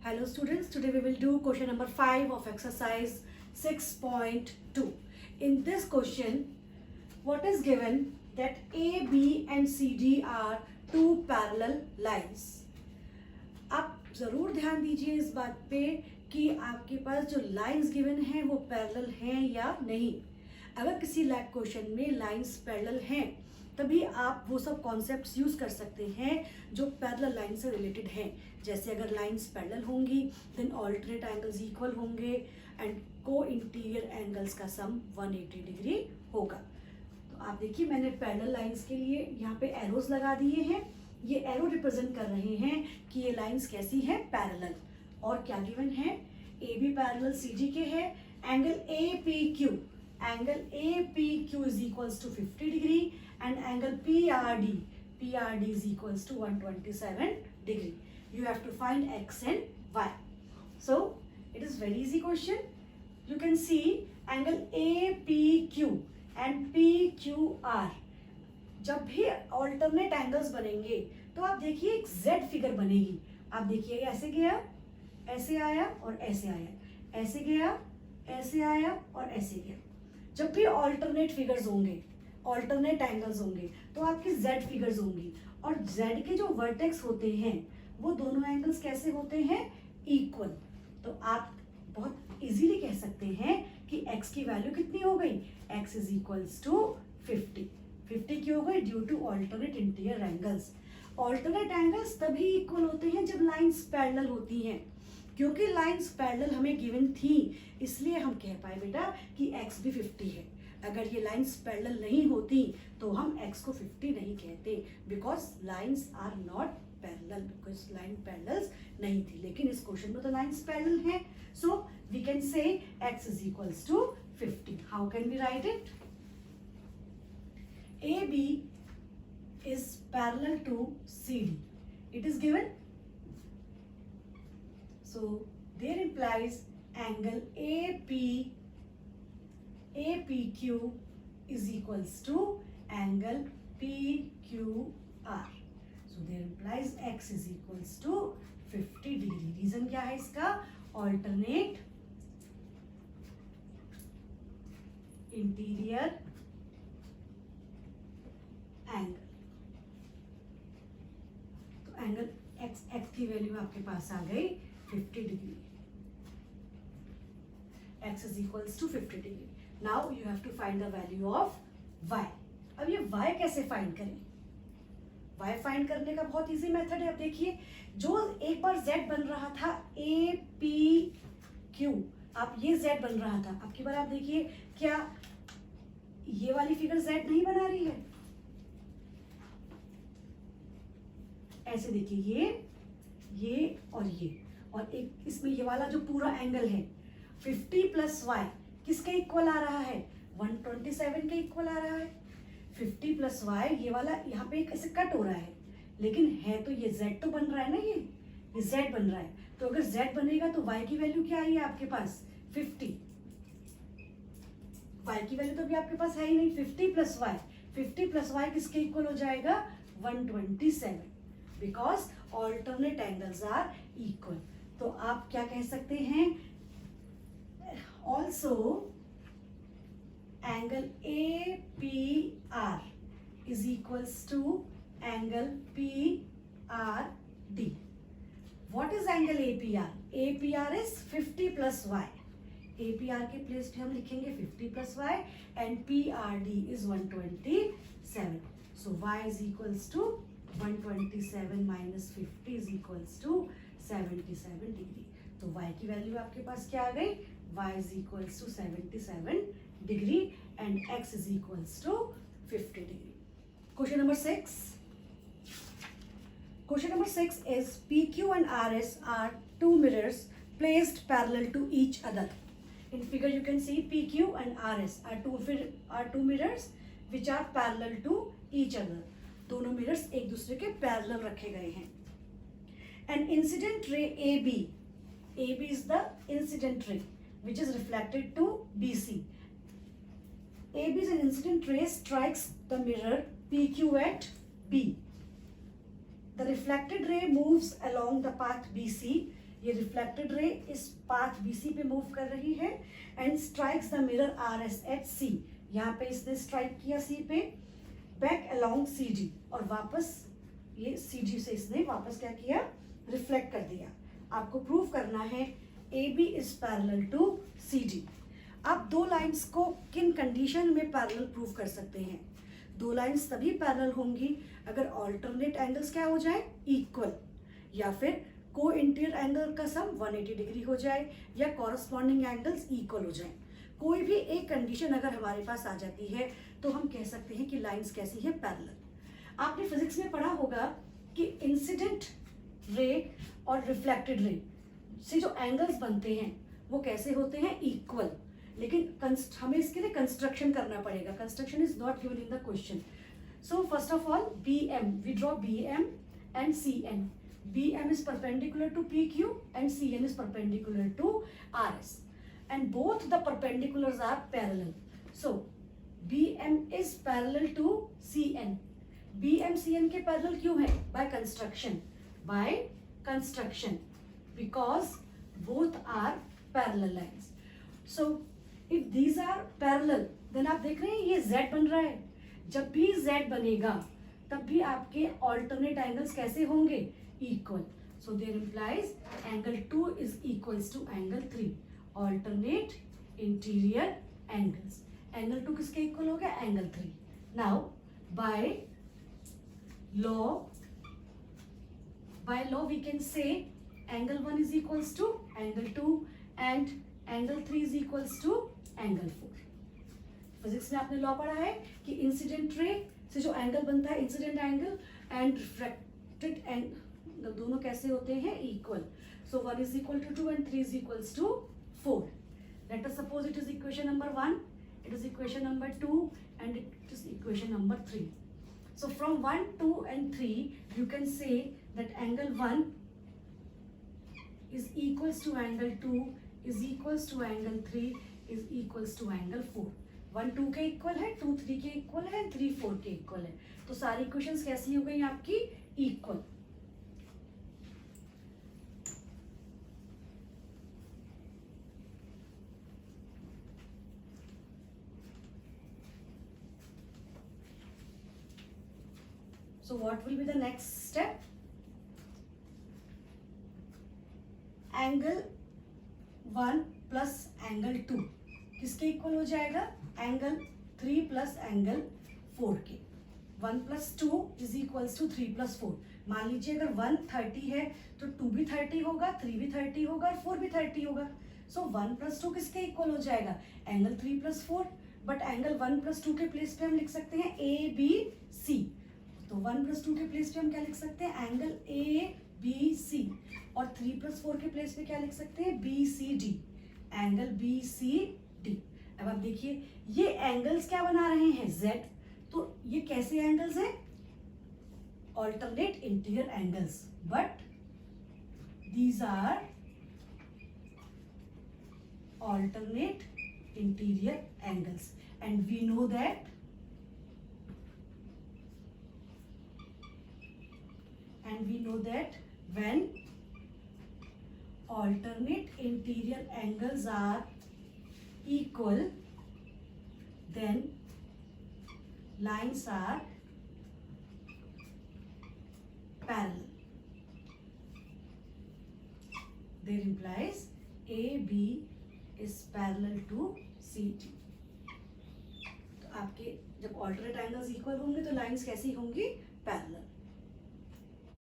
Hello students, today we will do question number 5 of exercise 6.2. In this question, what is given that A, B and CD are two parallel lines. आप ज़रूर ध्यान दीजिए इस बात पे कि आपके पास जो लाइंस गिवन हैं वो पैरेलल हैं या नहीं. अगर किसी लैब क्वेश्चन में लाइंस पैरेलल हैं तभी आप वो सब कॉन्सेप्ट्स यूज़ कर सकते हैं जो पैरेलल लाइन से रिलेटेड हैं. जैसे अगर लाइंस पैरेलल होंगी देन ऑल्टरनेट एंगल्स इक्वल होंगे एंड को इंटीरियर एंगल्स का सम 180 डिग्री होगा. तो आप देखिए मैंने पैरेलल लाइंस के लिए यहाँ पे एरोज लगा दिए हैं. ये एरो रिप्रेजेंट कर रहे हैं कि ये लाइंस कैसी हैं, पैरेलल. और क्या गिवन है, A B parallel C D के है. Angle A P Q, angle A P Q is equals to 50 degree and angle PRD is equals to 127 degree. You have to find x and y. So it is very easy question. You can see angle APQ and PQR. जब भी alternate angles बनेंगे तो आप देखिए एक Z figure बनेगी. आप देखिए ऐसे गया, ऐसे आया और ऐसे आया, ऐसे गया, ऐसे आया और ऐसे गया. जब भी alternate figures होंगे, ऑल्टरनेट एंगल्स होंगे तो आपकी Z फिगर्स होंगी. और Z के जो वर्टेक्स होते हैं वो दोनों एंगल्स कैसे होते हैं, इक्वल. तो आप बहुत इजीली कह सकते हैं कि x की वैल्यू कितनी हो गई, x इज इक्वल्स टू 50. 50 क्यों हो गई, due to alternate interior angles. Alternate angles तभी इक्वल होते हैं जब लाइंस पैरेलल होती हैं. क्योंकि लाइंस पैरेलल हमें गिवन थी इसलिए हम कह पाए बेटा कि x भी 50 है. अगर ये लाइंस पैरेलल नहीं होती तो हम x को 50 नहीं कहते, because lines are not parallel, because line parallels नहीं थी. लेकिन इस क्वेश्चन में तो लाइंस पैरेलल हैं, so we can say x is equals to 50. How can we write it, A B is parallel to C D. It is given, so there implies angle APQ is equals to angle PQR. So there implies x is equals to 50 degree. Reason क्या है इसका, alternate interior angle. तो angle x की value आपके पास आ गई 50 degree. x is equals to 50 degree. Now you have to find the value of y. अब ये y कैसे फाइंड करें, y फाइंड करने का बहुत इजी मेथड है. अब देखिए जो एक बार z बन रहा था APQ, आप ये z बन रहा था, अब की बार आप देखिए क्या ये वाली फिगर z नहीं बना रही है. ऐसे देखिए ये और एक इसमें ये वाला जो पूरा एंगल है 50 प्लस y किसके इक्वल आ रहा है, 127 के इक्वल आ रहा है. 50 प्लस y ये वाला यहाँ पे एक ऐसे कट हो रहा है, लेकिन है तो ये z तो बन रहा है ना, ये z बन रहा है. तो अगर z बनेगा तो y की वैल्यू क्या आई है आपके पास, 50. y की वैल्यू तो अभी आपके पास है ही नहीं. 50 प्लस y किसके इक्वल हो जाएगा, 127, because alternate angles are equal. तो आप क्या कह सकते हैं, also angle APR is equals to angle PRD. What is angle APR? APR is 50 plus y. APR के प्लेस पे हम लिखेंगे 50 plus y and PRD is 127. So y is equals to 127 minus 50 is equals to 77 degree. तो y की value आपके पास क्या आ गई, y is equals to 77 degree and x is equals to 50 degree. Question number 6. Question number 6 is PQ and RS are two mirrors placed parallel to each other. In figure you can see PQ and RS are two mirrors which are parallel to each other. दोनों mirrors एक दूसरे के parallel रखे गए हैं. An incident ray AB is the incident ray which is reflected to BC. AB is an incident ray strikes the mirror PQ at B. The reflected ray moves along the path BC ये reflected ray इस path BC पे move कर रही है and strikes the mirror RS at C। यहाँ पे इसने strike किया C पे, बैक अलोंग CD, और वापस ये CD से इसने वापस क्या किया, रिफ्लेक्ट कर दिया। आपको प्रूव करना है AB is parallel to CD। आप दो लाइंस को किन कंडीशन में पैरेलल प्रूव कर सकते हैं? दो लाइंस तभी पैरेलल होंगी अगर ऑल्टरनेट एंगल्स क्या हो जाए, इक्वल, या फिर को इंटीरियर एंगल का सम 180 डिग्री हो जाए, या कॉरस्पॉन्डिंग एंगल्स इक्वल हो जाए। कोई भी एक कंडीशन अगर हमारे पास आ जाती है तो हम कह सकते हैं कि लाइंस कैसी है, पैरेलल। आपने फिजिक्स में पढ़ा होगा कि इंसिडेंट रे और रिफ्लेक्टेड रे से जो एंगल्स बनते हैं वो कैसे होते हैं, इक्वल। लेकिन हमें इसके लिए कंस्ट्रक्शन करना पड़ेगा। Construction is not given in the question. So first of all BM, we draw BM and CN. BM is perpendicular to PQ and CN is perpendicular to RS, and both the perpendiculars are parallel. So BM is parallel to CN. BM CN के parallel क्यों है? By construction. By construction, because both are parallel lines. So if these are parallel, then आप देख रहे हैं ये Z बन रहा है। जब भी Z बनेगा तब भी आपके alternate angles कैसे होंगे, equal. So there implies angle 2 is equals to angle 3. Alternate interior angles. Angle 2 किसके equal हो गया, angle 3. Now by law we can say angle 1 is equals to angle 2 and angle 3 is equals to angle 4. Physics में आपने law पढ़ा है कि incident ray से जो एंगल बनता है, incident angle and refracted angle, दोनों कैसे होते हैं, equal. So 1 is equal to 2 and 3 is equals to 4. Let us suppose it is equation number 1, it is equation number 2 and it is equation number 3. So from 1, 2 and 3 you can say that angle 1 is equals to angle 2 is equals to angle 3 is equals to angle 4. 1 2 के equal है, 2 3 के equal है, 3 4 के equal है. तो सारी equations कैसी हो गई आपकी, equal. So what will be the next step? Angle 1 plus angle 2 किसके इक्वल हो जाएगा, एंगल 3 प्लस एंगल 4 के. 1 प्लस 2 इज इक्वल्स टू 3 प्लस 4. मान लीजिए अगर 1 30 है तो 2 भी 30 होगा, 3 भी 30 होगा और 4 भी 30 होगा. सो 1 प्लस 2 किसके इक्वल हो जाएगा, एंगल 3 प्लस 4. बट एंगल 1 प्लस 2 के प्लेस पे हम लिख सकते हैं ABC. तो 1 प्लस 2 के प्लेस पे हम क्या लिख सकते हैं, एंगल ABC. और 3 प्लस 4 के प्लेस पे क्या लिख सकते हैं, BCD. Angle BCD. अब आप देखिए ये एंगल्स क्या बना रहे हैं, Z. तो ये कैसे एंगल्स हैं, alternate interior angles. But these are alternate interior angles and we know that when alternate interior angles are equal, then lines are parallel. There implies AB is parallel to CD. तो आपके जब alternate angles equal होंगे तो lines कैसी होंगी, parallel.